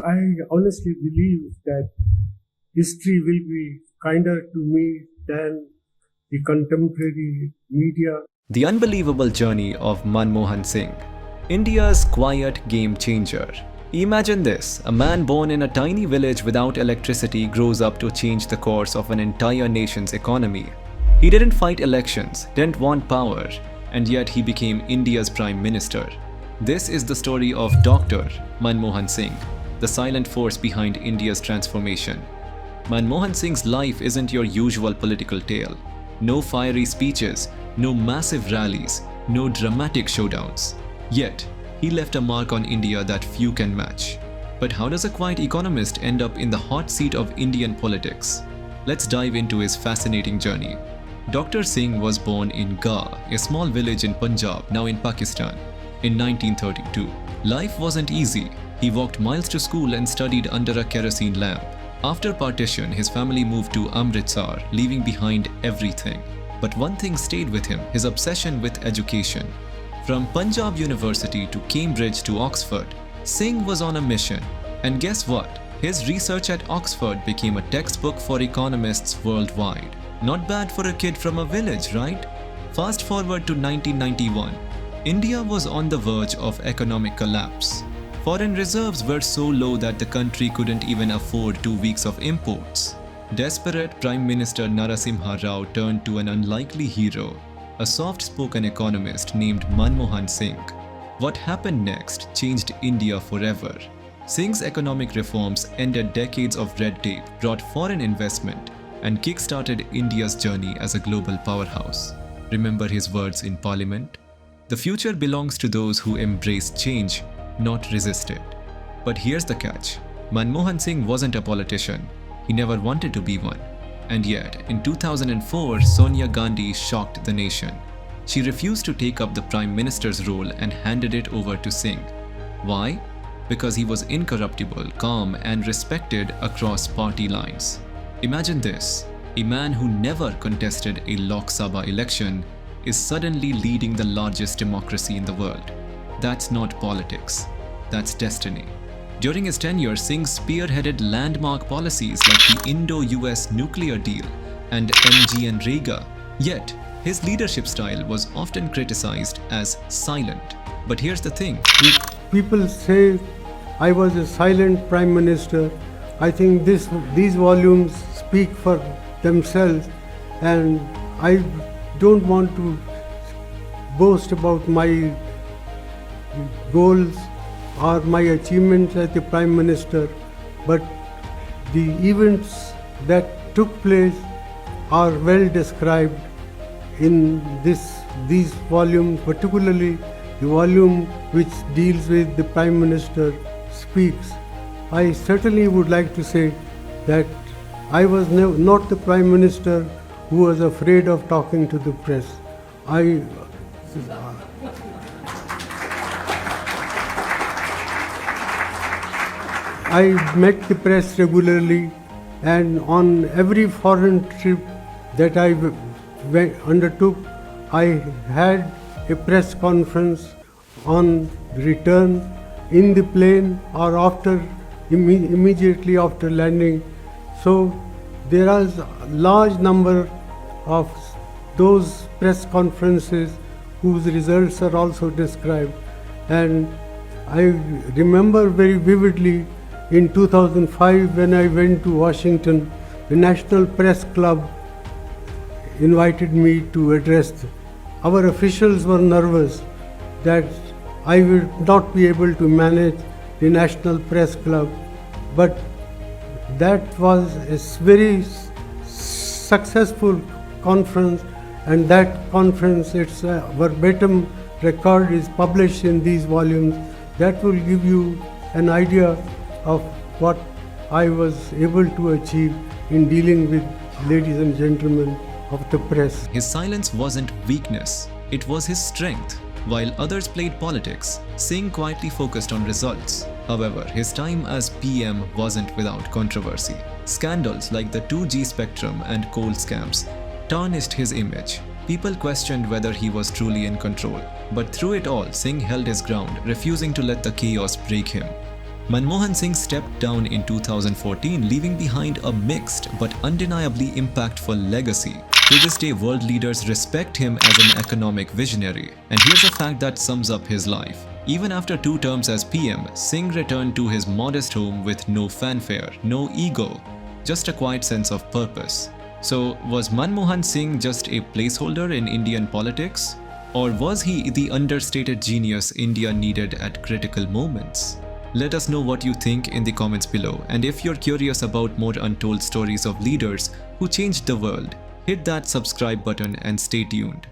I honestly believe that history will be kinder to me than the contemporary media. The unbelievable journey of Manmohan Singh, India's quiet game changer. Imagine this, a man born in a tiny village without electricity grows up to change the course of an entire nation's economy. He didn't fight elections, didn't want power, and yet he became India's Prime Minister. This is the story of Dr. Manmohan Singh, the silent force behind India's transformation. Manmohan Singh's life isn't your usual political tale. No fiery speeches, no massive rallies, no dramatic showdowns. Yet, he left a mark on India that few can match. But how does a quiet economist end up in the hot seat of Indian politics? Let's dive into his fascinating journey. Dr. Singh was born in Gah, a small village in Punjab, now in Pakistan, in 1932. Life wasn't easy. He walked miles to school and studied under a kerosene lamp. After partition, his family moved to Amritsar, leaving behind everything. But one thing stayed with him, his obsession with education. From Punjab University to Cambridge to Oxford, Singh was on a mission. And guess what? His research at Oxford became a textbook for economists worldwide. Not bad for a kid from a village, right? Fast forward to 1991. India was on the verge of economic collapse. Foreign reserves were so low that the country couldn't even afford 2 weeks of imports. Desperate Prime Minister Narasimha Rao turned to an unlikely hero, a soft-spoken economist named Manmohan Singh. What happened next changed India forever. Singh's economic reforms ended decades of red tape, brought foreign investment, and kick-started India's journey as a global powerhouse. Remember his words in Parliament? The future belongs to those who embrace change, not resist it. But here's the catch. Manmohan Singh wasn't a politician. He never wanted to be one. And yet, in 2004, Sonia Gandhi shocked the nation. She refused to take up the Prime Minister's role and handed it over to Singh. Why? Because he was incorruptible, calm, and respected across party lines. Imagine this. A man who never contested a Lok Sabha election is suddenly leading the largest democracy in the world. That's not politics. That's destiny. During his tenure, Singh spearheaded landmark policies like the Indo-US nuclear deal and MGNREGA. Yet, his leadership style was often criticized as silent. But here's the thing. People say I was a silent Prime Minister. I think these volumes speak for themselves, and I don't want to boast about my goals or my achievements as the Prime Minister, but the events that took place are well described in these volumes, particularly the volume which deals with the Prime Minister speaks. I certainly would like to say that I was not the Prime Minister who was afraid of talking to the press. I met the press regularly, and on every foreign trip that I undertook, I had a press conference on return in the plane or immediately after landing. So there is a large number of those press conferences whose results are also described. And I remember very vividly in 2005 when I went to Washington, the National Press Club invited me to address them. Our officials were nervous that I would not be able to manage the National Press Club, but that was a very successful conference, and that conference, its verbatim record is published in these volumes. That will give you an idea of what I was able to achieve in dealing with ladies and gentlemen of the press. His silence wasn't weakness, it was his strength. While others played politics, Singh quietly focused on results. However, his time as PM wasn't without controversy. Scandals like the 2G spectrum and coal scams tarnished his image. People questioned whether he was truly in control. But through it all, Singh held his ground, refusing to let the chaos break him. Manmohan Singh stepped down in 2014, leaving behind a mixed but undeniably impactful legacy. To this day, world leaders respect him as an economic visionary. And here's a fact that sums up his life. Even after 2 terms as PM, Singh returned to his modest home with no fanfare, no ego, just a quiet sense of purpose. So, was Manmohan Singh just a placeholder in Indian politics? Or was he the understated genius India needed at critical moments? Let us know what you think in the comments below, and if you're curious about more untold stories of leaders who changed the world, hit that subscribe button and stay tuned.